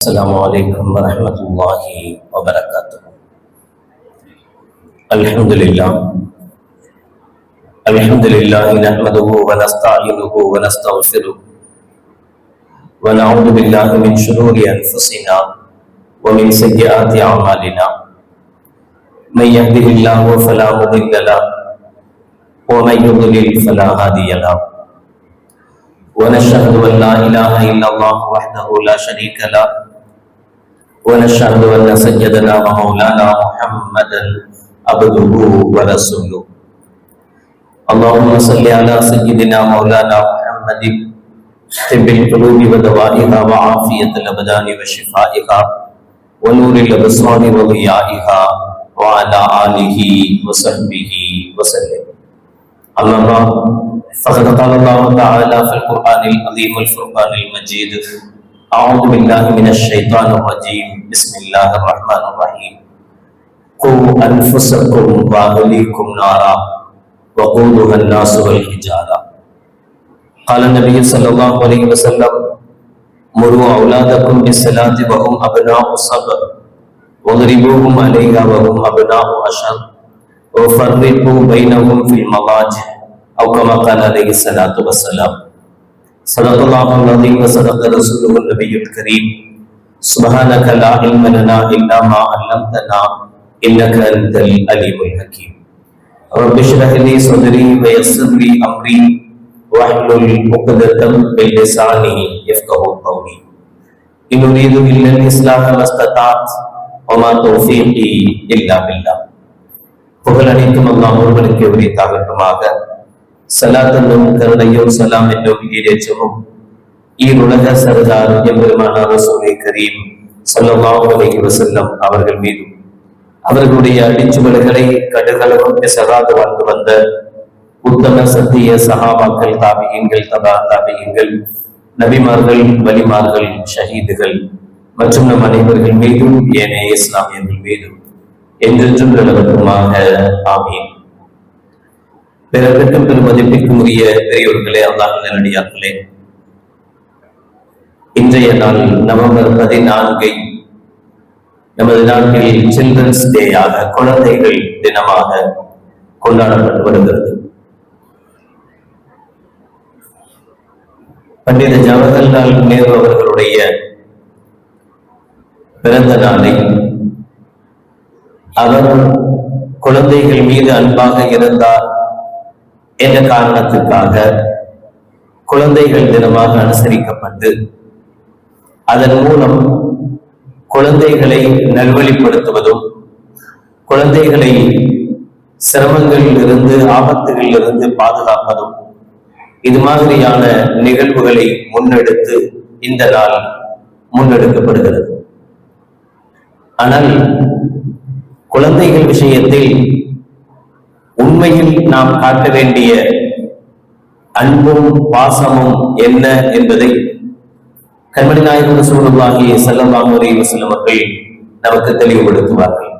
السلام عليكم ورحمة الله وبركاته. الحمد لله نحمده ونستعينه ونستغفره ونعوذ بالله من شرور أنفسنا ومن سيئات أعمالنا. من يهده الله فلا مضل له ومن يضلل فلا هادي له. ونشهد أن لا إله إلا الله وحده لا شريك له ونشهد أن سيدنا ومولانا محمدا عبده ورسوله. اللهم صل على سيدنا مولانا محمد طب القلوب ودوائها وعافية الأبدان وشفائها ونور الأبصار وضيائها وعلى آله وصحبه وسلم. أما بعد فقد قال الله تعالى في القرآن العظيم الفرقان المجيد: أعوذ بالله من الشيطان الرجيم بسم الله الرحمن الرحيم. قوا أنفسكم وأهليكم نارا وقودها الناس والحجارة. قال النبي صلى الله عليه وسلم: مروا أولادكم بالصلاة وهم أبناء الصبر واضربوهم عليها وهم أبناء عشر وفرقوا بينهم في المضاجع أو كما قال عليه الصلاة والسلام. صدق الله العظيم وصدق رسوله النبي الكريم. سبحانك لا علم لنا إلا ما علمتنا إنك أنت العليم الحكيم. رب اشرح لي صدري ويسر لي أمري واحلل عقدة من لساني يفقهوا قولي. إن أريد إلا الإصلاح ما استطعت وما توفيقي إلا بالله. புகழ் அனைத்தும் அல்லாஹ் ஒருவனுக்கு உரித்தாகட்டுமாக. சலாத் என்னும் கருணையும் சலாம் என்னும் ஈரேற்றமும் ஈருலக சர்தார் எம்பெருமானார் ரசூலே கரீம் ஸல்லல்லாஹு அலைஹி வஸல்லம் அவர்கள் மீதும் அவர்களுடைய அடிச்சுவடுகளை கடுகளவும் பிசகாது வாழ்ந்து வந்த உத்தம சத்திய சஹாபாக்கள், தாபியீன்கள், தபா தாபியீன்கள், நபிமார்கள், வலிமார்கள், ஷஹீதுகள் மற்றும் நம் அனைவர்கள் மீதும் ஏனைய இஸ்லாமியர்கள் மீதும் என்றென்றும் நிலவட்டுமாக ஆமீன். பிறருக்கும் பெருமதிப்பிற்கும் உரிய பெரியோர்களே, அல்லாஹ் நல்லடியார்களே, இன்றைய நாள் நவம்பர் 14 நமது நாட்டில் சில்ட்ரன்ஸ் டேயாக, குழந்தைகள் தினமாக கொண்டாடப்பட்டு வருகிறது. பண்டித ஜவஹர்லால் நேரு அவர்களுடைய பிறந்த நாளை அவர் குழந்தைகள் மீது அன்பாக இருந்தார் என்ற காரணத்துக்காக குழந்தைகள் தினமாக அனுசரிக்கப்பட்டு அதன் மூலம் குழந்தைகளை நல்வழிப்படுத்துவதும், குழந்தைகளை சிரமங்களில் இருந்து, ஆபத்துகளில் இருந்து பாதுகாப்பதும், இது மாதிரியான நிகழ்வுகளை முன்னெடுத்து இந்த நாள் முன்னெடுக்கப்படுகிறது. ஆனால் குழந்தைகள் விஷயத்தில் உண்மையில் நாம் காட்ட வேண்டிய அன்பும் பாசமும் என்ன என்பதை கண்மணி நாயகம் ரசூலுல்லாஹி ஸல்லல்லாஹு அலைஹி வஸல்லம் அவர்கள் நமக்கு தெளிவுபடுத்துவார்கள்.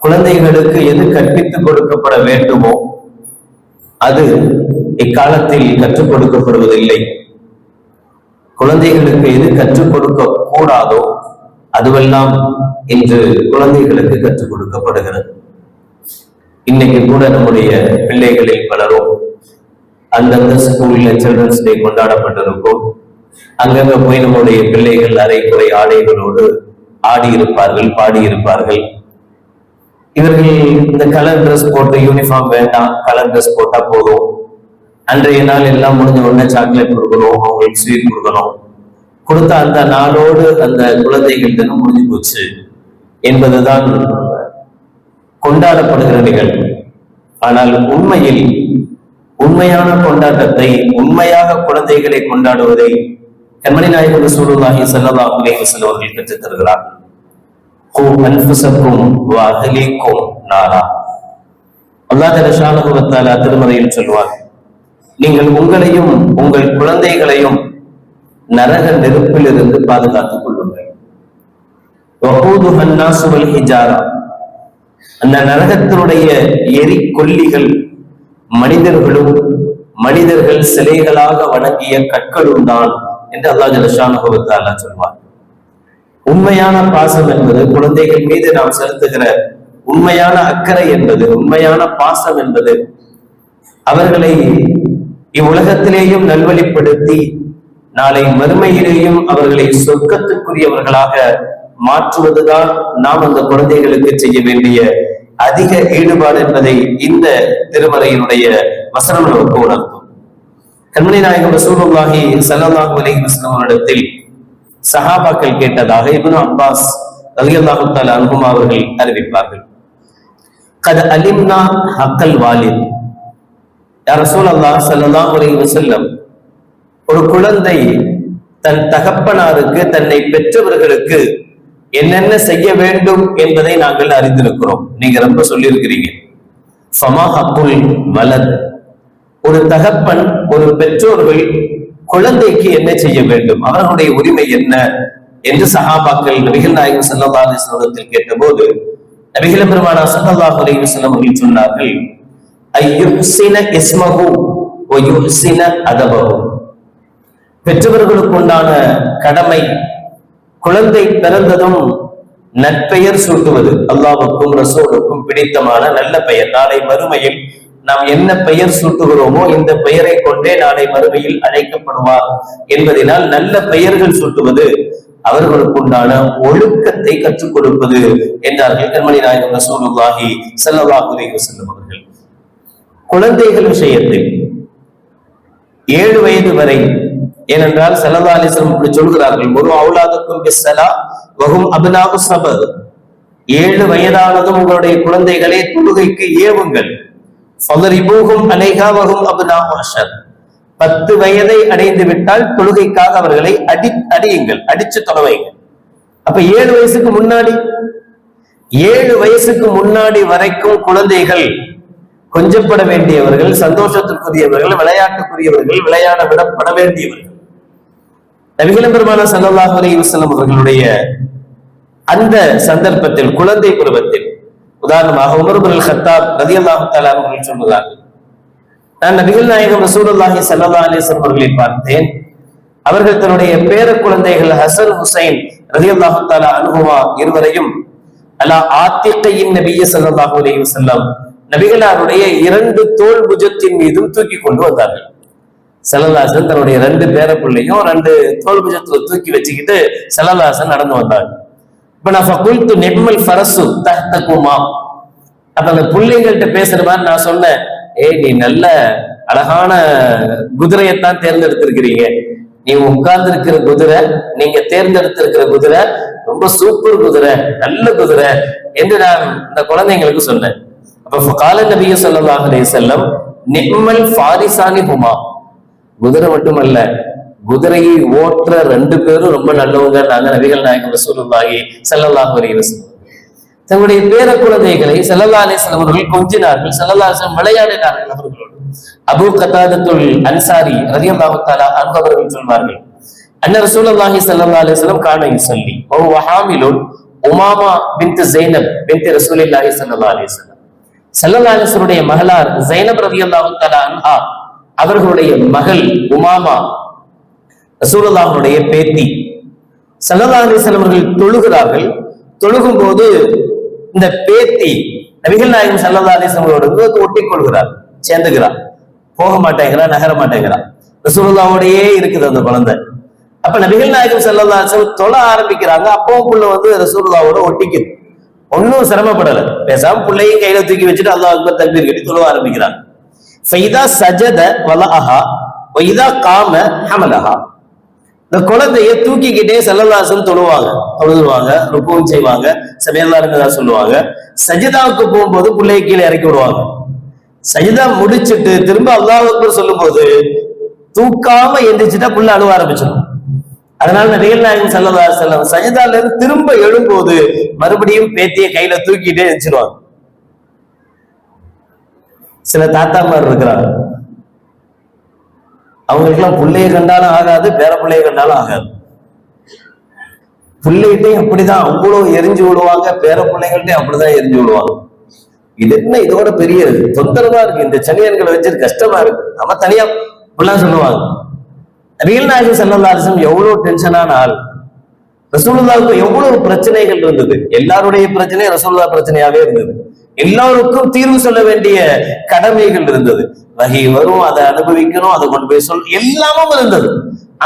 குழந்தைகளுக்கு எது கற்பித்துக் கொடுக்கப்பட வேண்டுமோ அது இக்காலத்தில் கற்றுக் கொடுக்கப்படுவதில்லை. குழந்தைகளுக்கு எது கற்றுக் கொடுக்க கூடாதோ அதுவெல்லாம் இன்று குழந்தைகளுக்கு கற்றுக் கொடுக்கப்படுகிறது. இன்னைக்கு கூட நம்முடைய பிள்ளைகளில் பலரும் அந்தந்த ஸ்கூல்ல சில்ட்ரன்ஸ் டே கொண்டாடப்பட்டிருக்கும். அங்கங்க போய் நம்முடைய பிள்ளைகள் அரைக்குறை ஆடைகளோடு ஆடி இருப்பார்கள், பாடியிருப்பார்கள். இவர்கள் இந்த கலர் ட்ரெஸ் போட்டு, யூனிஃபார்ம் வேண்டாம், கலர் ட்ரெஸ் போட்டா போதும், அன்றைய நாள் எல்லாம் முடிஞ்ச உடனே சாக்லேட் கொடுக்கணும், அவங்களுக்கு ஸ்வீட் கொடுக்கணும், கொடுத்த அந்த நாளோடு அந்த குழந்தைகள் தினம் முடிஞ்சு போச்சு என்பதுதான் கொண்டாடப்படுகிற நிகழ்வு. ஆனால் உண்மையில் உண்மையான கொண்டாட்டத்தை, உண்மையாக குழந்தைகளை கொண்டாடுவதை கண்மணி நாயகம் ரசூலுல்லாஹி ஸல்லல்லாஹு அலைஹி வஸல்லம் அவர்கள் கற்றுத் தருகிறார்கள். கூ அன்ஃபுஸக்கும் வ அஹ்லீக்கும் நாரா. அல்லாஹ் ஜல்லஷானஹு வ தஆலா திருமறையில் சொல்வார், நீங்கள் உங்களையும் உங்கள் குழந்தைகளையும் நரக நெருப்பிலிருந்து பாதுகாத்துக் கொள்ளுங்கள். வகூதுஹா அன்-நாஸு வல் ஹிஜாரா. அந்த நரகத்தினுடைய எரி கொல்லிகள் மனிதர்களும் மனிதர்கள் சிலைகளாக வணங்கிய கற்களும் தான் என்று அல்லாஹ் ஜல்லஷானஹு வ தஆலா சொல்வார். உண்மையான பாசம் என்பது குழந்தைகள் மீது நாம் செலுத்துகிற உண்மையான அக்கறை என்பது, உண்மையான பாசம் என்பது அவர்களை இவ்வுலகத்திலேயும் நல்வழிப்படுத்தி நாளை மறுமையிலேயும் அவர்களை சொர்க்கத்துக்குரியவர்களாக மாற்றுவதுதான் நாம் அந்த குழந்தைகளுக்கு செய்ய வேண்டிய அதிக ஈடுபாடு என்பதை இந்த திருமறையினுடைய வசனம் நமக்கு உணர்த்தும். கண்மணி நாயகம் ரசூலுல்லாஹி ஸல்லல்லாஹு அலைஹி வஸல்லம் அவர்களிடத்தில் சஹாபாக்கள் கேட்டதாக இப்னு அப்பாஸ் ரலியல்லாஹு தஆலா அன்ஹுமா அவர்கள் அறிவிப்பார்கள். கத் அலிம்னா ஹக்கல் வாலித், யா ரசூலல்லாஹ் ஸல்லல்லாஹு அலைஹி வஸல்லம், ஒரு குழந்தை தன் தகப்பனாருக்கு, தன்னை பெற்றவர்களுக்கு என்னென்ன செய்ய வேண்டும் என்பதை நாங்கள் அறிந்திருக்கிறோம். நீங்க ரொம்ப சொல்லியிருக்கிறீங்க. ஃபமா ஹக்குல் வலத், ஒரு தகப்பன், ஒரு பெற்றோர்கள் குழந்தைக்கு என்ன செய்ய வேண்டும், அவர்களுடைய உரிமை என்ன என்று சஹாபாக்கள் நபிகள் நாயகம் ஸல்லல்லாஹு அலைஹி வஸல்லம் கேட்டபோது நபிகள் பெருமானார் ஸல்லல்லாஹு அலைஹி வஸல்லம் அவர்கள் சொன்னார்கள், அய்யுஹ்சின இஸ்மஹு வ யுஹ்சின அதபஹு. பெற்றவர்களுக்கு உண்டான கடமை குழந்தை பிறந்ததும் நற்பெயர் சூட்டுவது, அல்லாஹ்வுக்கும் ரசூலுக்கும் பிடித்தமான நல்ல பெயர். நாளை மறுமையில் நாம் என்ன பெயர் சூட்டுகிறோமோ இந்த பெயரை கொண்டே நாளை மறுமையில் அழைக்கப்படுவார் என்பதனால் நல்ல பெயர்கள் சூட்டுவது, அவர்களுக்கு உண்டான ஒழுக்கத்தை கற்றுக் கொடுப்பது என்றார்கள் கண்மணி நாயகம் ரசூலுல்லாஹி ஸல்லல்லாஹு அலைஹி வஸல்லம் அவர்கள். குழந்தைகள் விஷயத்தில் 7 வயது வரை, ஏனென்றால் ஸல்லல்லாஹு அலைஹி வஸல்லம் இப்படி சொல்கிறார்கள், ஒரு அவுலாதுக்கும் பிஸ்ஸலா வஹும் அப்னாஉ ஸபர், 7 வயதானதும் உங்களுடைய குழந்தைகளை தொழுகைக்கு ஏவுங்கள். ஃபதரிபூஹும் அலைஹா வஹும் அப்னாஉ அஷர், 10 வயதை அடைந்து விட்டால் தொழுகைக்காக அவர்களை அடியுங்கள், அடிச்சு தொலைவைங்க. அப்ப 7 வயசுக்கு முன்னாடி, 7 வயசுக்கு முன்னாடி வரைக்கும் குழந்தைகள் கொஞ்சப்பட வேண்டியவர்கள், சந்தோஷத்திற்குரியவர்கள், விளையாட்டுக்குரியவர்கள், விளையாட விடப்பட வேண்டியவர்கள். நபிகள் பெருமானார் ஸல்லல்லாஹு அலைஹி வஸல்லம் அவர்களுடைய அந்த சந்தர்ப்பத்தில், குழந்தை பருவத்தில், உதாரணமாக உமர் இப்னு கத்தாப் ரலியல்லாஹு தஆலா அவர்கள் சொல்கிறார்கள், நான் நபிகள் நாயகம் ரசூலுல்லாஹி ஸல்லல்லாஹு அலைஹி வஸல்லம் அவர்களை பார்த்தேன். அவர்கள் தன்னுடைய பேர குழந்தைகள் ஹசன் ஹுசைன் ரலியல்லாஹு தஆலா அன்ஹுமா இருவரையும் அலா ஆத்திகையின் நபிய ஸல்லல்லாஹு அலைஹி வஸல்லம், நபிகளாருடைய 2 தோள் புஜத்தின் மீதும் தூக்கி கொண்டு வந்தார்கள். ஸல்லல்லாஹு தன்னுடைய 2 பேர பிள்ளையும் 2 தோள் புஜத்துல தூக்கி வச்சுக்கிட்டு ஸல்லல்லாஹு நடந்து வந்தாங்க. இப்ப நான் ஃபகுல்து நிம்மல் ஃபரசு தஹ்தகுமா, அப்ப அந்த பிள்ளைங்கள்ட்ட பேசுற மாதிரி நான் சொன்னேன், நீ நல்ல அழகான குதிரையத்தான் தேர்ந்தெடுத்திருக்கிறீங்க, நீ உட்கார்ந்து இருக்கிற குதிரை, நீங்க தேர்ந்தெடுத்திருக்கிற குதிரை ரொம்ப சூப்பர் குதிரை, நல்ல குதிரை என்று நான் இந்த குழந்தைங்களுக்கு சொன்னேன். அப்ப கால நபிய ஸல்லல்லாஹு அலைஹி வஸல்லம், நிம்மல் ஃபாரிசானி ஹுமா, குதிரை மட்டுமல்ல, குதிரையை ஓட்டுற 2 பேரும் ரொம்ப நல்லவங்க நாங்க நபிகள் நாயகம் ரசூலுல்லாஹி ஸல்லல்லாஹு அலைஹி வஸல்லம். தங்களுடைய பேர குழந்தைகளை ஸல்லல்லாஹு அலைஹி வஸல்லம் அவர்கள் கொஞ்சினார்கள், ஸல்லல்லாஹு அலைஹி வஸல்லம் விளையாடினார்கள் அவர்களோடு. அபூ கதாதத்துல் அன்சாரி ரலியல்லாஹு தஆலா அன்ஹு அவர்கள் சொல்வார்கள், அன்ன ரசூலுல்லாஹி ஸல்லல்லாஹு அலைஹி வஸல்லம் கான யுஸல்லி வ ஹுவ ஹாமிலுன் உமாமா பின்த் ஸைனப் பின்த் ரசூலில்லாஹி ஸல்லல்லாஹு அலைஹி வஸல்லம். ஸல்லல்லாஹு அலைஹி வஸல்லம் மகளார் ஸைனப் ரலியல்லாஹு தஆலா அன்ஹா அவர்களுடைய மகள் உமாமா ரசூலுல்லாஹ்வுடைய பேத்தி. ஸல்லல்லாஹு அலைஹி வஸல்லம் அவர்கள் தொழுகிறார்கள். தொழுகும் போது இந்த பேத்தி நபிகள் நாயகம் ஸல்லல்லாஹு அலைஹி வஸல்லம் அவர்களோடு ஒட்டி கொள்கிறார், சேர்ந்துகிறார், போக மாட்டேங்கிறா, நகர மாட்டேங்கிறா, ரசூலுல்லாஹ்வோடையே இருக்குது அந்த குழந்தை. அப்ப நபிகள் நாயகம் ஸல்லல்லாஹு அலைஹி வஸல்லம் தொழ ஆரம்பிக்கிறாங்க. அப்பவும் புள்ள ரசூலுல்லாஹ்வோட ஒட்டிக்குது, ஒன்னும் சிரமப்படல, பேசாம பிள்ளையும் கையில தூக்கி வச்சுட்டு அல்லாஹ் அக்பர் தக்பீர் கட்டி தொழ ஆரம்பிக்கிறாங்க. ஃபைதா சஜத வலஅஹா வைதா காம ஹமலஹா, இந்த குழந்தைய தூக்கிக்கிட்டே ஸல்லல்லாஹு அலைஹி வஸல்லம் தொழுவாங்க, ருக்குவும் செய்வாங்க, சமையல்லா இருந்ததா சொல்லுவாங்க. சஜிதாவுக்கு போகும்போது பிள்ளையை கீழே இறக்கி விடுவாங்க. சஜிதா முடிச்சுட்டு திரும்ப அல்லாஹ் அக்பர் சொல்லும் போது தூக்காம எந்திரிச்சுட்டா புள்ள அழுவ ஆரம்பிச்சிடும். அதனால நபிகள் நாயகம் ஸல்லல்லாஹு அலைஹி வஸல்லம் சஜிதால இருந்து திரும்ப எழும்போது மறுபடியும் பேத்திய கையில தூக்கிட்டே எந்திரிச்சிருவாங்க. சில தாத்தாமார் இருக்கிறாங்க, அவங்களுக்கெல்லாம் பிள்ளைய கண்டாலும் ஆகாது, பேர பிள்ளைய கண்டாலும் ஆகாது. பிள்ளைகிட்டையும் அப்படிதான் அவ்வளவு எரிஞ்சு விடுவாங்க, பேர பிள்ளைகள்ட்டையும் அப்படிதான் எரிஞ்சு விடுவாங்க. இது என்ன இதோட பெரிய தொந்தரவா இருக்கு, இந்த சனியன்களை வச்சு கஷ்டமா இருக்கு, நம்ம தனியா இப்படிலாம் சொல்லுவாங்க. நபிகள் நாயகம் ஸல்லல்லாஹு அலைஹி வஸல்லம் எவ்வளவு டென்ஷனான ஆள். ரசூலுல்லாஹ்வுக்கு எவ்வளவு பிரச்சனைகள் இருந்தது. எல்லாருடைய பிரச்சனை ரசூலுல்லாஹ் பிரச்சனையாவே இருந்தது. எல்லாருக்கும் தீர்வு சொல்ல வேண்டிய கடமைகள் இருந்தது. வகை வரும், அதை அனுபவிக்கணும், அதை கொண்டு போய் எல்லாமும் இருந்தது.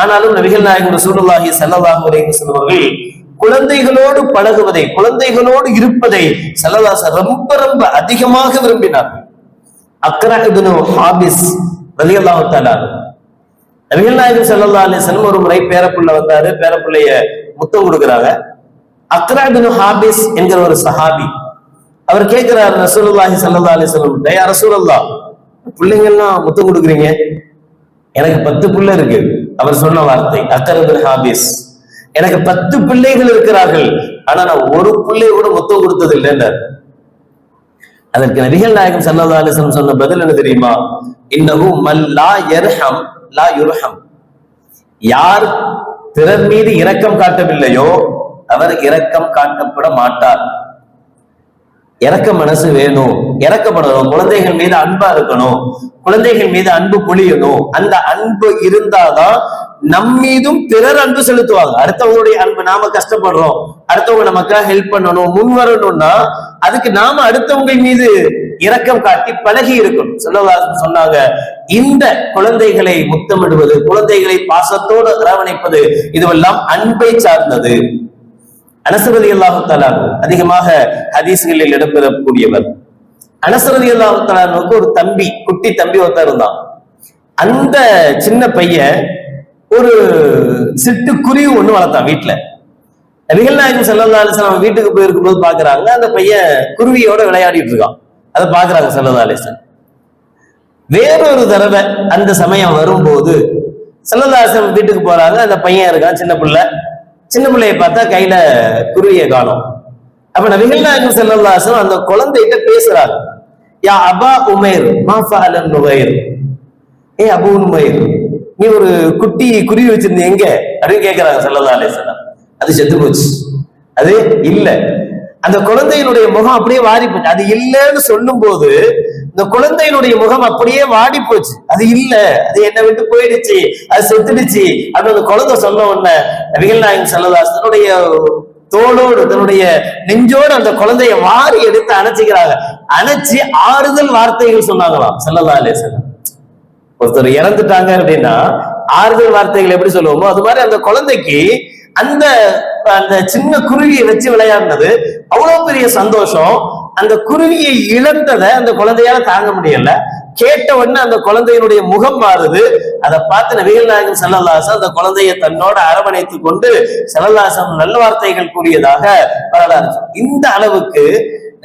ஆனாலும் நபிகள் நாயகம் ரசூலுல்லாஹி ஸல்லல்லாஹு அலைஹி வஸல்லம் அவர்கள் குழந்தைகளோடு பழகுவதை, குழந்தைகளோடு இருப்பதை ஸல்லல்லாஹு அலைஹி வஸல்லம் ரொம்ப ரொம்ப அதிகமாக விரும்பினார்கள். அக்ரா இப்னு ஹாபிஸ் ரலியல்லாஹு தஆலா நபிகள் நாயகம் ஸல்லல்லாஹு அலைஹி வஸல்லம் ஒரு முறை பேரப்புள்ள வந்தாரு. பேரப்புள்ளைய முத்தம் கொடுக்குறாங்க. அக்ரா இப்னு ஹாபிஸ் என்கிற ஒரு சஹாபி அவர் கேட்கிறார் ரசூலுல்லாஹி ஸல்லல்லாஹு அலைஹி வஸல்லம், யா ரசூலல்லாஹ், பிள்ளைங்கள்லாம் முத்தம் கொடுக்குறீங்க, எனக்கு 10 பிள்ளை இருக்கு. அவர் சொன்ன வார்த்தை அக்ரா இப்னு ஹாபிஸ், எனக்கு 10 பிள்ளைகள் இருக்கிறார்கள், ஆனா நான் ஒரு பிள்ளை கூட முத்தம் கொடுத்தது இல்லைன்றார். அதற்கு நபிகள் நாயகம் ஸல்லல்லாஹு அலைஹி வஸல்லம் சொன்ன பதில் என்ன தெரியுமா? இன்னஹு மல் லா யர்ஹம் லா யுர்ஹம். யார் பிறர் மீது இரக்கம் காட்டவில்லையோ அவர் இரக்கம் காட்டப்பட மாட்டார். இரக்க மனசு வேணும், இறக்கப்படணும், குழந்தைகள் மீது அன்பா இருக்கணும், குழந்தைகள் மீது அன்பு பொழியணும். அந்த அன்பு இருந்தாதான் நம் மீதும் பிறர் அன்பு செலுத்துவாங்க. அடுத்தவங்களுடைய அன்பு, நாம கஷ்டப்படுறோம், அடுத்தவங்க நமக்காக ஹெல்ப் பண்ணணும், முன் வரணும்னா அதுக்கு நாம அடுத்தவங்க மீது இரக்கம் காட்டி பழகி இருக்கணும். சொன்னாங்க, இந்த குழந்தைகளை முத்தமிடுவது, குழந்தைகளை பாசத்தோடு அரவணைப்பது, இதுவெல்லாம் அன்பை சார்ந்தது. அனஸ் ரலியல்லாஹு தஆலா அதிகமாக ஹதீஸ்களில் இடம்பெறக்கூடியவர். அனஸ் ரலியல்லாஹு தஆலாவுக்கு ஒரு தம்பி, குட்டி தம்பி ஒருத்தர் இருந்தான். அந்த சின்ன பையன் ஒரு சிட்டுக்குருவி ஒண்ணு வளர்த்தான் வீட்டுல. நபிகள் நாயகம் ஸல்லல்லாஹு அலைஹி வஸல்லம் வீட்டுக்கு போயிருக்கும் போது பாக்குறாங்க, அந்த பையன் குருவியோட விளையாடிட்டு இருக்கான். அதை பாக்குறாங்க ஸல்லல்லாஹு அலைஹி வஸல்லம். வேறொரு தடவை அந்த சமயம் வரும்போது ஸல்லல்லாஹு அலைஹி வஸல்லம் வீட்டுக்கு போறாங்க. அந்த பையன் இருக்கான், சின்ன பிள்ளைய பார்த்தா கையில குருவியை காணோம். அப்ப நபிகள் நாயகம் ஸல்லல்லாஹு அலைஹி வஸல்லம் அந்த குழந்தைகிட்ட பேசுறாங்க, யா அபா உமைர் மா ஃபஅல நுகைர், ஏ அபூ உமைர், நீ ஒரு குட்டி குருவி வச்சிருந்த எங்க அப்படின்னு கேட்கிறாங்க ஸல்லல்லாஹு அலைஹி வஸல்லம். அது செத்து போச்சு, அது இல்ல. அந்த குழந்தையினுடைய முகம் அப்படியே வாடி போச்சு. அது இல்லைன்னு சொல்லும் போது இந்த குழந்தையினுடைய முகம் அப்படியே வாடி போச்சு. அது இல்ல, அது என்னை விட்டு போயிடுச்சு, அது செத்துடுச்சு அப்படின்னு அந்த குழந்தை சொன்ன உடனே நபிகள் நாயகம் ஸல்லல்லாஹு அலைஹி வஸல்லம் தன்னுடைய தோளோடு, தன்னுடைய நெஞ்சோடு அந்த குழந்தைய வாரி எடுத்து அணைச்சிக்கிறாங்க. அணைச்சி ஆறுதல் வார்த்தைகள் சொன்னாங்களாம் ஸல்லல்லாஹு அலைஹி வஸல்லம். ஒருத்தர் இறந்துட்டாங்க அப்படின்னா ஆறுதல் வார்த்தைகள் எப்படி சொல்லுவோமோ அது மாதிரி அந்த குழந்தைக்கு அந்த அந்த சின்ன குருவியை வச்சு விளையாடினது அவ்வளவு பெரிய சந்தோஷம். அந்த குருவியை இழந்ததை அந்த குழந்தையால தாங்க முடியல. கேட்ட உடனே அந்த குழந்தையினுடைய முகம் மாறுது. அதை பார்த்து நபிகள் நாயகம் ஸல்லல்லாஹு அலைஹி வஸல்லம் அந்த குழந்தையை தன்னோட அரவணைத்துக் கொண்டு ஸல்லல்லாஹு அலைஹி வஸல்லம் நல்ல வார்த்தைகள் கூறியதாக வரலாறு. இந்த அளவுக்கு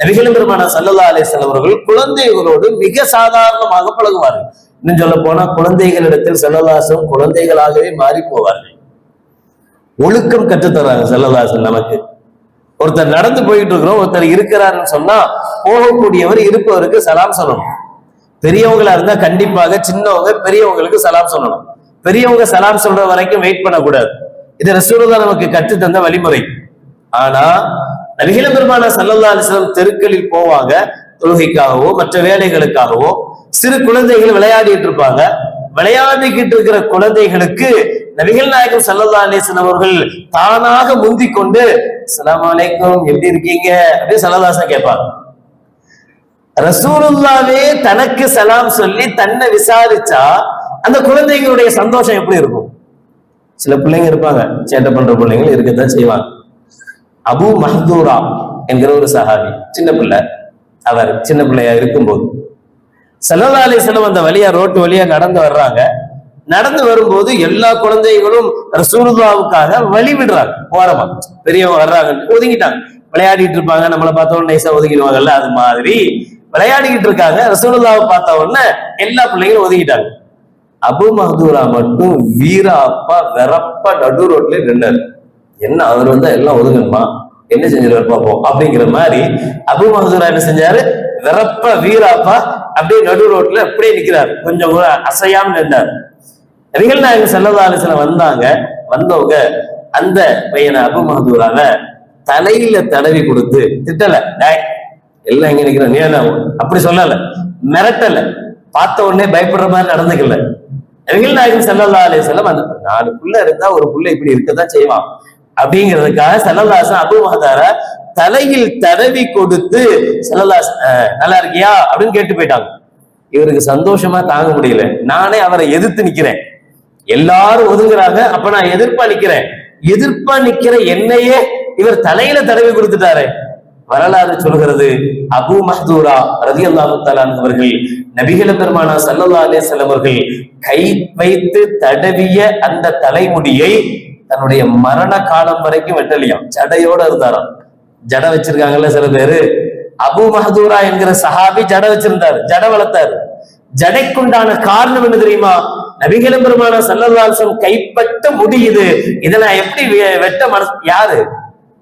நபிகள் பெருமானார் ஸல்லல்லாஹு அலைஹி வஸல்லம் அவர்கள் குழந்தைகளோடு மிக சாதாரணமாக பழகுவார்கள். இன்னும் சொல்ல போனா குழந்தைகளிடத்தில் ஸல்லல்லாஹு அலைஹி வஸல்லம் குழந்தைகளாகவே மாறி போவார்கள். ஒழுக்கம் கற்றுத்தர்றாங்க ஸல்லல்லாஹு அலைஹி வஸல்லம் நமக்கு. ஒருத்தர் நடந்து போயிட்டு இருக்கிறோம், ஒருத்தர் இருக்கிறாருன்னு சொன்னா போகக்கூடியவர் இருப்பவருக்கு சலாம் சொல்லணும். பெரியவங்களா இருந்தா கண்டிப்பாக சின்னவங்க பெரியவங்களுக்கு சலாம் சொல்லணும். பெரியவங்க சலாம் சொல்ற வரைக்கும் வெயிட் பண்ணக்கூடாது. இது ரசூலுல்லாஹ் நமக்கு கற்று தந்த வழிமுறை. ஆனா நபிகள் பெருமானார் ஸல்லல்லாஹு அலைஹி வஸல்லம் தெருக்களில் போவாங்க, தொழுகைக்காகவோ மற்ற வேலைகளுக்காகவோ. சிறு குழந்தைகள் விளையாடிட்டு இருப்பாங்க. விளையாடிக்கிட்டு இருக்கிற குழந்தைகளுக்கு நபிகள் நாயகம் ஸல்லல்லாஹு அலைஹி வஸல்லம் அவர்கள் தானாக முந்திக் கொண்டு அஸ்ஸலாமு அலைக்கும், எப்படி இருக்கீங்க அப்படின்னு ஸல்லல்லாஹு அலைஹி வஸல்லம் கேட்பாங்க. ரசூலுல்லாஹ்வே தனக்கு சலாம் சொல்லி தன்னை விசாரிச்சா அந்த குழந்தைகளுடைய சந்தோஷம் எப்படி இருக்கும்? சில பிள்ளைங்க இருப்பாங்க, சேட்டை பண்ற பிள்ளைங்க இருக்கத்தான் செய்வாங்க. அபூ மஹ்தூரா என்கிற ஒரு சஹாபி, சின்ன பிள்ளை. அவர் சின்ன பிள்ளையா இருக்கும்போது ஸல்லல்லாஹு அலைஹி வஸல்லம் அந்த வழியா, ரோட்டு வழியா நடந்து வர்றாங்க. நடந்து வரும்போது எல்லா குழந்தைகளும் ரசூலுல்லாஹ்வுக்காக வழி விடுறாங்க. ஓரமா பெரியவங்க வர்றாங்க, ஒதுங்கிட்டாங்க. விளையாடிட்டு இருப்பாங்க, நம்மளை பார்த்த உடனே நைசா ஒதுங்கிடுவாங்கல்ல, அது மாதிரி விளையாடிக்கிட்டு இருக்காங்க. ரசூலுல்லாஹ்வை பார்த்த உடனே எல்லா பிள்ளைங்களும் ஒதுங்கிட்டாங்க. அபூ மஹ்தூரா மட்டும் வீராப்பா வெறப்பா நடு ரோட்ல நின்றாரு. என்ன அவர் வந்தா எல்லாம் ஒதுங்கணுமா, என்ன செஞ்சிருவாரு பார்ப்போம் அப்படிங்கிற மாதிரி அபூ மஹ்தூரா என்ன செஞ்சாரு, வெறப்பா வீராப்பா அப்படியே நடு ரோட்ல அப்படியே நிக்கிறாரு, கொஞ்சம் கூட அசையாம நின்றாரு. நபிகள் நாயகம் ஸல்லல்லாஹு அலைஹி வஸல்லம் வந்தாங்க. வந்தவங்க அந்த பையனை அபூ மஹ்தூராவை தலையில தடவி கொடுத்து திட்டல, எல்லாம் இங்க நிக்கிறேன் அப்படி சொல்லல, மிரட்டல, பார்த்த உடனே பயப்படுற மாதிரி நடந்துக்கல. நபிகள் நாயகம் ஸல்லல்லாஹு அலைஹி வஸல்லம் அந்த 4 புள்ள இருந்தா ஒரு புள்ள இப்படி இருக்கதான் செய்வான் அப்படிங்கிறதுக்காக ஸல்லல்லாஹு அலைஹி வஸல்லம் அபூ மஹ்தார தலையில் தடவி கொடுத்து ஸல்லல்லாஹு நல்லா இருக்கியா அப்படின்னு கேட்டு போயிட்டாங்க. இவருக்கு சந்தோஷமா தாங்க முடியல. நானே அவரை எதிர்த்து நிக்கிறேன், எல்லாரும் ஒதுங்குறாங்க, அப்ப நான் எதிர்ப்பா நிக்கிற என்னையே இவர் தலையில தடவி கொடுத்துட்டாரு. வரலாறு சொல்கிறது, அபூ மஹ்தூரா ரலியல்லாஹு தஆலா அவர்கள் நபிகள் பெருமானார் ஸல்லல்லாஹு அலைஹி வஸல்லம் அவர்கள் கை வைத்து தடவிய அந்த தலைமுடியை தன்னுடைய மரண காலம் வரைக்கும் வெட்டலியாம், ஜடையோட இருந்தாராம். ஜடை வச்சிருக்காங்கல்ல சில பேரு, அபூ மஹ்தூரா என்கிற சஹாபி ஜடை வச்சிருந்தாரு, ஜடை வளர்த்தாரு. ஜடைக்குண்டான காரணம் என்ன தெரியுமா? நபிகள் பெருமானார் ஸல்லல்லாஹு அலைஹி வஸல்லம் கைப்பட்ட முடியுது, இதை நான் எப்படி வெட்ட யாரு?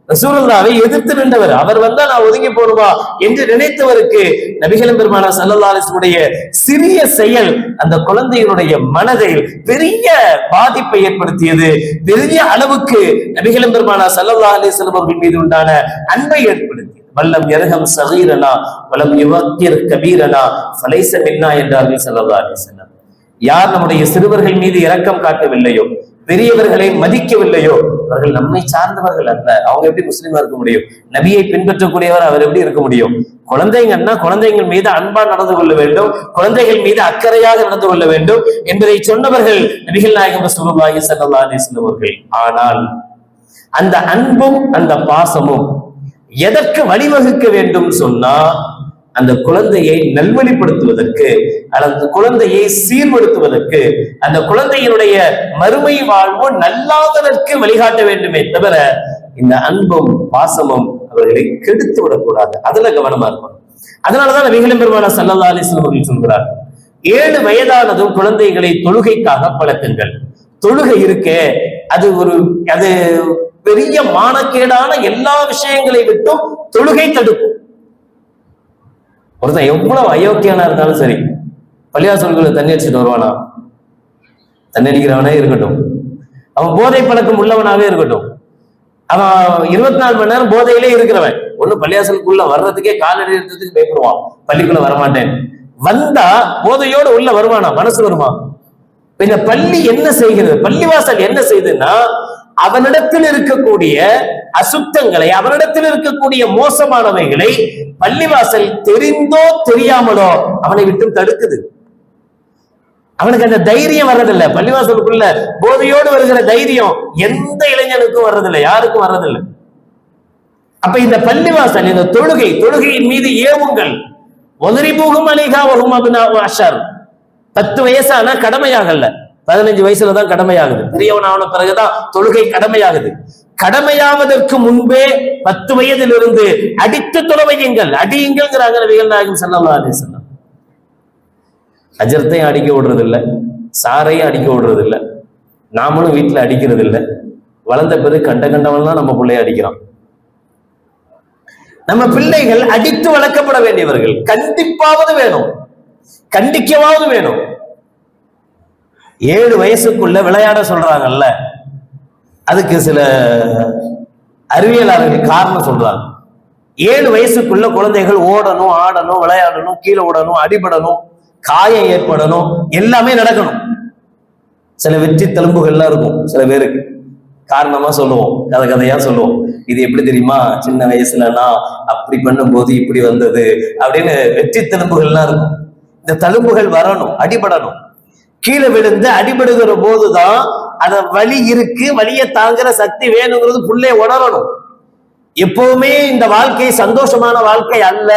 ரசூலுல்லாஹ்வை எதிர்த்து நின்றவர். அவர் வந்தா நான் ஒதுங்கி போடுவா என்று நினைத்தவருக்கு நபிகள் பெருமானார் ஸல்லல்லாஹு அலைஹி வஸல்லம் சிறிய செயல் அந்த குழந்தையினுடைய மனதில் பெரிய பாதிப்பை ஏற்படுத்தியது. பெரிய அளவுக்கு நபிகள் பெருமானார் ஸல்லல்லாஹு அலைஹி வஸல்லம் அவர்கள் மீது உண்டான அன்பை ஏற்படுத்தியது. வல்லம் யர்ஹம் ஸகீரனா வலம் யுவக்கிர் கபீரனா ஃபலைஸ மின்னா என்றார்கள் ஸல்லல்லாஹு அலைஹி வஸல்லம். யார் நம்முடைய சிறுவர்கள் மீது இரக்கம் காட்டவில்லையோ, பெரியவர்களை மதிக்கவில்லையோ, அவர்கள் நம்மை சார்ந்தவர்கள் அல்ல. அவங்க எப்படி முஸ்லீமா இருக்க முடியும்? நபியை பின்பற்றக்கூடியவர் அவர் எப்படி இருக்க முடியும்? குழந்தைங்கன்னா குழந்தைகள் மீது அன்பா நடந்து கொள்ள வேண்டும், குழந்தைகள் மீது அக்கறையாக நடந்து கொள்ள வேண்டும் என்பதை சொன்னவர்கள் நபிகள் நாயகம் ரசூலுல்லாஹி ஸல்லல்லாஹு அலைஹி வஸல்லம் அவர்கள். ஆனால் அந்த அன்பும் அந்த பாசமும் எதற்கு வழிவகுக்க வேண்டும் சொன்னா, அந்த குழந்தையை நல்வழிப்படுத்துவதற்கு, அந்த குழந்தையை சீர்படுத்துவதற்கு, அந்த குழந்தையினுடைய மறுமை வாழ்வு நல்லாததற்கு வழிகாட்ட வேண்டுமே தவிர இந்த அன்பும் பாசமும் அவர்களை கெடுத்து விடக்கூடாது. அதுல கவனமா இருக்கும். அதனாலதான் நபிகள் பெருமானார் ஸல்லல்லாஹு அலைஹி வஸல்லம் அவர்கள் சொல்கிறார், 7 வயதானதும் குழந்தைகளை தொழுகைக்காக பழக்குங்கள். தொழுகை இருக்கே, அது பெரிய மானக்கேடான எல்லா விஷயங்களை விட்டும் தொழுகை தடுக்கும். ஒருத்தன் எவ்வளவு அயோக்கியனா இருந்தாலும் சரி, பள்ளிவாசல்களை தண்ணி அடிச்சுட்டு வருவானா? தண்ணி அடிக்கிறவனே இருக்கட்டும், அவன் போதை பழக்கம் உள்ளவனாவே இருக்கட்டும், அவன் 24 மணி நேரம் போதையிலே இருக்கிறவன், ஒண்ணு பள்ளிவாசலுக்குள்ள வர்றதுக்கே காலடி எடுத்ததுக்கு பயப்படுவான், பள்ளிக்குள்ள வரமாட்டேன். வந்தா போதையோடு உள்ள வருவானா? மனசு வருமா? இந்த பள்ளி என்ன செய்கிறது, பள்ளிவாசல் என்ன செய்யுதுன்னா, அவனிடத்தில் இருக்கக்கூடிய அசுத்தங்களை, அவனிடத்தில் இருக்கக்கூடிய மோசமானவைகளை பள்ளிவாசல் தெரிந்தோ தெரியாமலோ அவனை விட்டு தடுக்குது. அவனுக்கு அந்த தைரியம் வர்றதில்லை. பள்ளிவாசலுக்குள்ள போதையோடு வருகிற தைரியம் எந்த இளைஞனுக்கும் வர்றதில்லை, யாருக்கும் வர்றதில்லை. அப்ப இந்த பள்ளிவாசல், இந்த தொழுகையின் மீது ஏவுங்கள். ஒதரிபூகும் அலிகாவகும் அபினா அஷர். 10 வயசானா கடமையாகல, 15 வயசுலதான் கடமையாகுது. பெரியவனான பிறகுதான் தொழுகை கடமையாகுது. கடமையாவதற்கு முன்பே 10 வயதிலிருந்து அடித்து தொலைவையுங்கள், அடியுங்கள்ங்கிறாங்க நபிகள் நாயகம் ஸல்லல்லாஹு அலைஹி வஸல்லம். அஜர்த்தையும் அடிக்க விடுறது இல்லை, சாரையும் அடிக்க விடுறது இல்லை, நாமளும் வீட்டுல அடிக்கிறது இல்லை. வளர்ந்த பிறகு கண்டவன்லாம் நம்ம பிள்ளைய அடிக்கிறான். நம்ம பிள்ளைகள் அடித்து வளர்க்கப்பட வேண்டியவர்கள். கண்டிப்பாவது வேணும், கண்டிக்கவாவது வேணும். 7 வயசுக்குள்ள விளையாட சொல்றாங்கல்ல, அதுக்கு சில அறிவியலாளர்கள் காரணம் சொல்றாங்க. 7 வயசுக்குள்ள குழந்தைகள் ஓடணும், ஆடணும், விளையாடணும், கீழே ஓடணும், அடிபடணும், காயம் ஏற்படணும், எல்லாமே நடக்கணும். சில வெற்றி தழும்புகள்லாம் இருக்கும் சில பேருக்கு, காரணமா சொல்லுவோம், கதையா சொல்லுவோம். இது எப்படி தெரியுமா, சின்ன வயசுலனா அப்படி பண்ணும்போது இப்படி வந்தது அப்படின்னு வெற்றி தழும்புகள்லாம் இருக்கும். இந்த தழும்புகள் வரணும், அடிபடணும். கீழே விழுந்து அடிபடுகிற போதுதான் அத வலி இருக்கு, வலியை தாங்குற சக்தி வேணுங்கிறது புள்ளைய உணரணும். எப்பவுமே இந்த வாழ்க்கை சந்தோஷமான வாழ்க்கை அல்ல,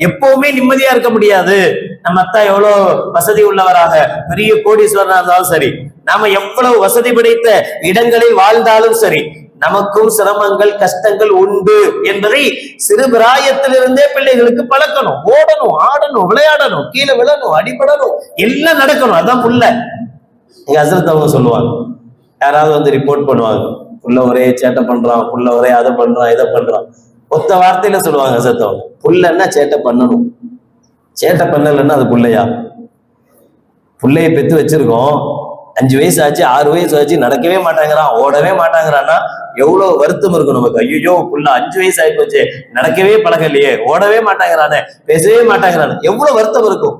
எப்பவுமே நிம்மதியா இருக்க முடியாது. நம்ம அத்தா எவ்வளவு வசதி உள்ளவராக பெரிய கோடீஸ்வரனா இருந்தாலும் சரி, நாம எவ்வளவு வசதி படைத்த இடங்களில் வாழ்ந்தாலும் சரி, நமக்கும் சிரமங்கள் கஷ்டங்கள் உண்டு என்பதை சிறு பிராயத்திலிருந்தே பிள்ளைகளுக்கு பழக்கணும். ஓடணும், ஆடணும், விளையாடணும், கீழே விழணும், அடிபடணும், எல்லாம் நடக்கணும். அதான் புள்ள. எங்க ஹஸ்ரத் அவங்க சொல்லுவாங்க, யாராவது வந்து ரிப்போர்ட் பண்ணுவாங்க, புள்ள ஒரே சேட்டை பண்றான், புள்ள ஒரே அதை பண்றான், இதை பண்றான். ஒத்த வார்த்தையில சொல்லுவாங்க ஹஸ்ரத் அவங்க, புள்ளன்னா சேட்டை பண்ணணும், சேட்டை பண்ணலன்னா அது புள்ளையா? புள்ளைய பெத்து வச்சிருக்கோம், 5 வயசு ஆச்சு, 6 வயசு ஆச்சு, நடக்கவே மாட்டாங்கிறான், ஓடவே மாட்டாங்கிறான்னா எவ்வளவு வருத்தம் இருக்கும் நமக்கு. ஐயோ புள்ள 5 வயசு ஆகி போச்சு, நடக்கவே பழகலையே, ஓடவே மாட்டாங்கிறானே, பேசவே மாட்டாங்கிறானே, எவ்வளவு வருத்தம் இருக்கும்.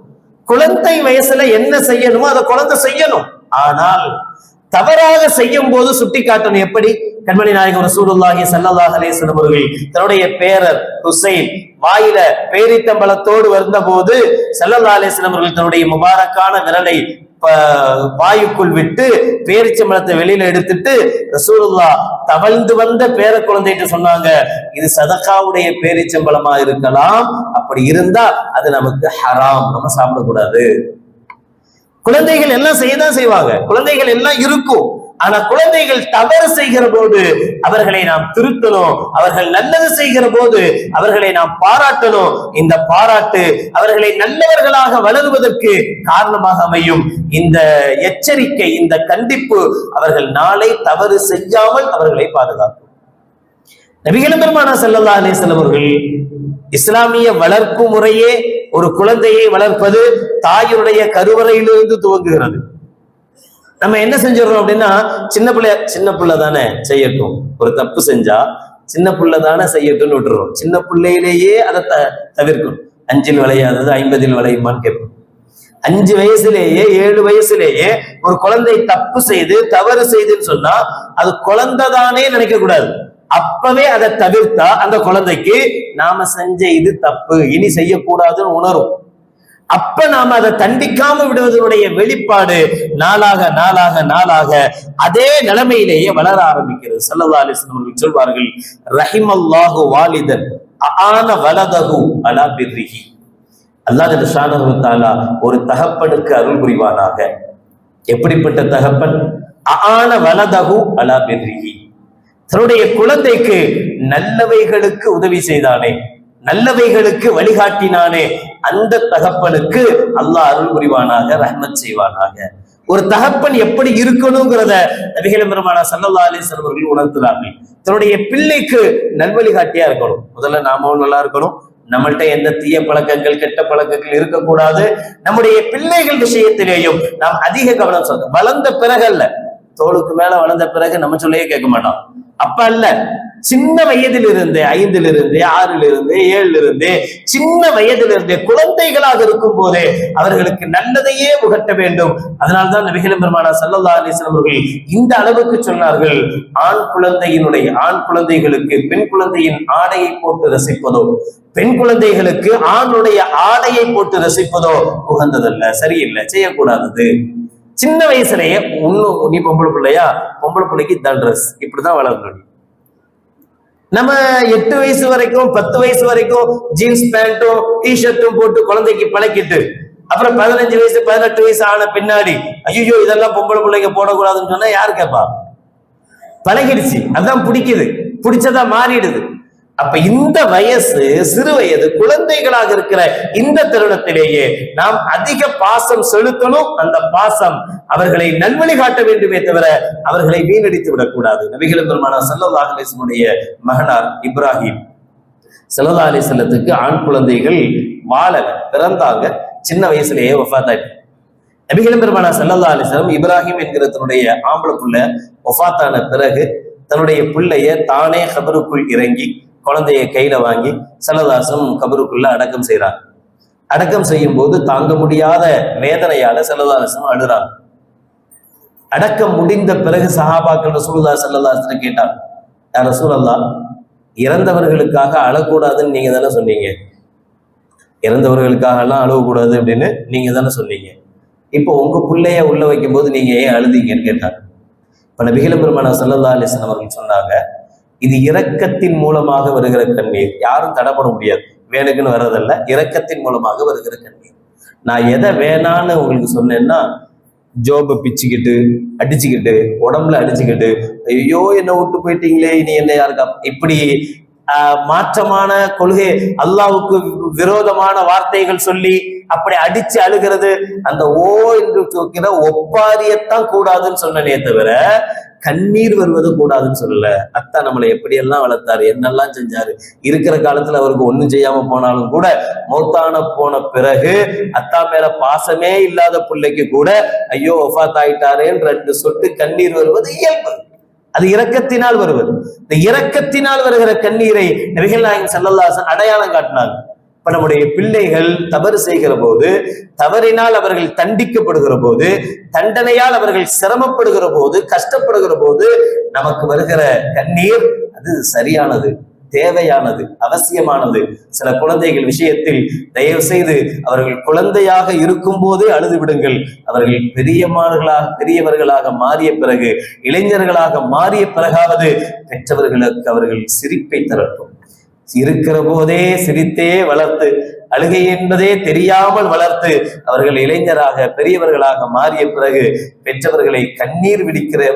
குழந்தை வயசுல என்ன செய்யணுமோ அதை குழந்தை செய்யணும். ஆனால் தவறாக செய்யும் போது சுட்டி காட்டணும். எப்படி? கண்மணி நாயகம் ரசூலுல்லாஹி ஸல்லல்லாஹு அலைஹி வஸல்லம் அவர்கள் தன்னுடைய பேரர் ஹுசைன் வாயில பேரித்தம்பளத்தோடு வந்த போது ஸல்லல்லாஹு அலைஹி வஸல்லம் அவர்கள் தன்னுடைய முபாரக்கான விரலை வாயுக்குள் விட்டு பேரிச்சம்பளத்தை வெளியில எடுத்துட்டு ரசூலுல்லாஹ் தவழ்ந்து வந்த பேர குழந்தைட்டு சொன்னாங்க, இது சதகாவுடைய பேரிச்சம்பளமா இருக்கலாம், அப்படி இருந்தா அது நமக்கு ஹராம், நம்ம சாப்பிடக்கூடாது. குழந்தைகள் எல்லாம் செய்யதான் செய்வாங்க, குழந்தைகள் எல்லாம் இருக்கும். ஆனா குழந்தைகள் தவறு செய்கிற போது அவர்களை நாம் திருத்தணும், அவர்கள் நல்லது செய்கிற போது அவர்களை நாம் பாராட்டணும். இந்த பாராட்டு அவர்களை நல்லவர்களாக வளருவதற்கு காரணமாக அமையும். இந்த எச்சரிக்கை, இந்த கண்டிப்பு அவர்கள் நாளை தவறு செய்யாமல் அவர்களை பாதுகாக்கும். நபிகள் பெருமானார் ஸல்லல்லாஹு அலைஹி வஸல்லம் அவர்கள் இஸ்லாமிய வளர்ப்பு முறையே ஒரு குழந்தையை வளர்ப்பது தாயுடைய கருவறையிலிருந்து துவங்குகிறது. நம்ம என்ன செஞ்சிடறோம் அப்படின்னா, சின்ன பிள்ளை தானே செய்யட்டும், ஒரு தப்பு செஞ்சா சின்ன பிள்ளை தானே செய்யட்டும்னு விட்டுறோம். சின்ன பிள்ளையிலேயே அதை தவிர்க்கும். 5 விளையாதது 50 விளையுமான்னு கேட்போம். 5 வயசுலேயே 7 வயசுலேயே ஒரு குழந்தை தப்பு செய்து தவறு செய்துன்னு சொன்னா அது குழந்தைதானே நினைக்க கூடாது. அப்பவே அதை தவிர்த்தா அந்த குழந்தைக்கு நாம செஞ்ச இது தப்பு, இனி செய்யக்கூடாதுன்னு உணரும். அப்ப நாம அதை தண்டிக்காம விடுவதனுடைய வெளிப்பாடு நாளாக நாளாக நாளாக அதே நிலைமையிலேயே வளர ஆரம்பிக்கிறது. ஸல்லல்லாஹு அலைஹி வஸல்லம் அவர்கள் சொல்வார்கள், ரஹிமல்லாஹு வாலிதன் ஆன வலதஹு அலா பிர்ரிஹி. அல்லாஹ் சுப்ஹானஹு வ தஆலா ஒரு தகப்பனுக்கு அருள் புரிவானாக. எப்படிப்பட்ட தகப்பன்? ஆன வலதஹு அலா பிர்ரிஹி, தன்னுடைய குழந்தைக்கு நல்லவைகளுக்கு உதவி செய்தானே, நல்லவைகளுக்கு வழிகாட்டினானே, அந்த தகப்பனுக்கு அல்லாஹ் அருள் புரிவானாக, ரஹ்மத் செய்வானாக. ஒரு தகப்பன் எப்படி இருக்கணுங்கிறத நபிகள் பெருமானார் ஸல்லல்லாஹு அலைஹி வஸல்லம் அவர்கள் உணர்த்துறார்கள். தன்னுடைய பிள்ளைக்கு நல்வழிகாட்டியா இருக்கணும். முதல்ல நாமும் நல்லா இருக்கணும், நம்மள்ட்ட எந்த தீய பழக்கங்கள் கெட்ட பழக்கங்கள் இருக்கக்கூடாது. நம்முடைய பிள்ளைகள் விஷயத்திலேயும் நாம் அதிக கவனம் சொல்றோம். வளர்ந்த பிறகு அல்ல, தோளுக்கு மேல வளர்ந்த பிறகு நம்ம சொல்லையே கேட்க மாட்டோம். அப்ப அல்ல, சின்ன வயதிலிருந்தே 5லிருந்து 6லிருந்து 7லிருந்து சின்ன வயதிலிருந்தே குழந்தைகளாக இருக்கும் போதே அவர்களுக்கு நல்லதையே புகட்ட வேண்டும். அதனால்தான் நபிகள் பெருமானார் ஸல்லல்லாஹு அலைஹி வஸல்லம் அவர்கள் இந்த அளவுக்கு சொன்னார்கள், ஆண் குழந்தைகளுக்கு பெண் குழந்தையின் ஆடையை போட்டு ரசிப்பதோ, பெண் குழந்தைகளுக்கு ஆணுடைய ஆடையை போட்டு ரசிப்பதோ உகந்ததல்ல, சரியில்லை, செய்யக்கூடாதது. சின்ன வயசுலயே இன்னும் நீ பொம்பளை பிள்ளையா, பொம்பளை பிள்ளைக்கு தான் ட்ரெஸ், இப்படிதான் வளரணும். நம்ம 8 வயசு வரைக்கும் 10 வயசு வரைக்கும் ஜீன்ஸ் பேண்ட்டும் டிஷர்ட்டும் போட்டு குழந்தைக்கு பழக்கிட்டு, அப்புறம் 15 வயசு 18 வயசு ஆன பின்னாடி ஐயோ இதெல்லாம் பொம்பளை பிள்ளைங்க போடக்கூடாதுன்னு சொன்னா யாரு கேட்பா? பழகிடுச்சு, அதான் பிடிக்குது, பிடிச்சதா மாறிடுது. அப்ப இந்த வயசு, சிறு வயது குழந்தைகளாக இருக்கிற இந்த தருணத்திலேயே நாம் அதிக பாசம் செலுத்தணும். அந்த பாசம் அவர்களை நல்வழி காட்ட வேண்டுமே தவிர அவர்களை வீணடித்து விடக்கூடாது. நபிகள் பெருமானார் ஸல்லல்லாஹு அலைஹி வஸல்லம் மகனார் இப்ராஹிம் ஸல்லல்லாஹு அலைஹி வஸல்லத்துக்கு ஆண் குழந்தைகள் வாழல, பிறந்தாங்க, சின்ன வயசுலேயே வஃபாத்தாயிட்டாங்க. நபிகள் பெருமானார் ஸல்லல்லாஹு அலைஹி வஸல்லம் இப்ராஹிம் என்கிற தன்னுடைய ஆம்பளை புள்ள வஃபாத்தான பிறகு தன்னுடைய பிள்ளைய தானே கபருக்குள் இறங்கி குழந்தைய கையில வாங்கி ஸல்லல்லாஹு அலைஹி வஸல்லம் கபருக்குள்ள அடக்கம் செய்யறாங்க. அடக்கம் செய்யும் போது தாங்க முடியாத வேதனையால ஸல்லல்லாஹு அலைஹி வஸல்லம் அழுறாங்க. அடக்கம் முடிந்த பிறகு சஹாபாக்கள் ரசூலுல்லாஹி ஸல்லல்லாஹு அலைஹி வஸல்லம் கேட்டாங்க, யா ரசூலல்லாஹ், இறந்தவர்களுக்காக அழக்கூடாதுன்னு நீங்க தானே சொன்னீங்க, இறந்தவர்களுக்காக எல்லாம் அழக்கூடாது அப்படின்னு நீங்க தானே சொன்னீங்க, இப்போ உங்க பிள்ளைய உள்ள வைக்கும் போது நீங்க ஏன் அழுதீங்கன்னு கேட்டாங்க. இப்ப நபிகள் பெருமானார் ஸல்லல்லாஹு அலைஹி வஸல்லம் அவர்கள் சொன்னாங்க, இது இரக்கத்தின் மூலமாக வருகிற கண்ணீர், யாரும் தடைப்பட முடியாது, வேணுக்குன்னு வர்றதல்ல, இரக்கத்தின் மூலமாக வருகிற கண்ணீர். நான் எதை வேணான்னு உங்களுக்கு சொன்னேன்னா, ஜோபை பிச்சுக்கிட்டு அடிச்சுக்கிட்டு உடம்புல அடிச்சுக்கிட்டு ஐயோ என்ன விட்டு போயிட்டீங்களே இனி என்ன யாருக்கா, இப்படி மாற்றமான கொள்கை, அல்லாஹ்வுக்கு விரோதமான வார்த்தைகள் சொல்லி அப்படி அடிச்சு அழுகிறது, அந்த ஓ என்று சொல்கிற ஒப்பாரியத்தான் கூடாதுன்னு சொன்னனே தவிர கண்ணீர் வருவது கூடாதுன்னு சொல்லல. அத்தா நம்மளை எப்படியெல்லாம் வளர்த்தாரு, என்னெல்லாம் செஞ்சாரு, இருக்கிற காலத்துல அவருக்கு ஒண்ணும் செய்யாம போனாலும் கூட மௌத்தான போன பிறகு அத்தா மேல பாசமே இல்லாத பிள்ளைக்கு கூட ஐயோ வஃபாத் ஆயிட்டாரேன்னு 2 சொட்டு கண்ணீர் வருவது இயல்பு. அது இரக்கத்தினால் வருவது. இந்த இரக்கத்தினால் வருகிற கண்ணீரை நபிகள் நாயகம் ஸல்லல்லாஹு அலைஹி வஸல்லம் அடையாளம் காட்டினாங்க. இப்ப நம்முடைய பிள்ளைகள் தவறு செய்கிற போது, தவறினால் அவர்கள் தண்டிக்கப்படுகிற போது, தண்டனையால் அவர்கள் சிரமப்படுகிற போது, கஷ்டப்படுகிற போது நமக்கு வருகிற கண்ணீர் அது சரியானது, தேவையானது, அவசியமானது. சில குழந்தைகள் விஷயத்தில் தயவு செய்து அவர்கள் குழந்தையாக இருக்கும் போதே அழுது விடுங்கள். அவர்கள் பெரியவர்களாக மாறிய பிறகு, இளைஞர்களாக மாறிய பிறகாவது பெற்றவர்களுக்கு அவர்கள் சிரிப்பை தரட்டும். இருக்கிற போதே சிரித்தே வளர்த்து, அழுகை என்பதே தெரியாமல் வளர்த்து அவர்கள் இளைஞராக பெரியவர்களாக மாறிய பிறகு பெற்றவர்களை கண்ணீர்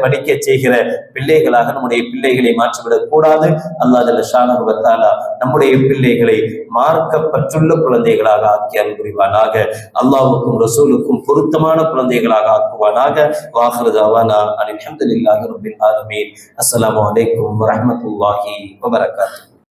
வடிக்க செய்கிற பிள்ளைகளாக நம்முடைய பிள்ளைகளை மாற்றிவிடக் கூடாது. அல்லாஹ் ஜல்ல ஷானஹு வ தஆலா நம்முடைய பிள்ளைகளை மார்க்கப்பற்றுள்ள குழந்தைகளாக ஆக்கி அருள் புரிவானாக. அல்லாஹ்வுக்கும் ரசூலுக்கும் பொருத்தமான குழந்தைகளாக ஆக்குவானாக. வாஹிரு தஅவானா அல்ஹம்துலில்லாஹி ரப்பில் ஆலமீன். அஸ்ஸலாமு அலைக்கும் வ ரஹ்மத்துல்லாஹி வ பரகாத்துஹு.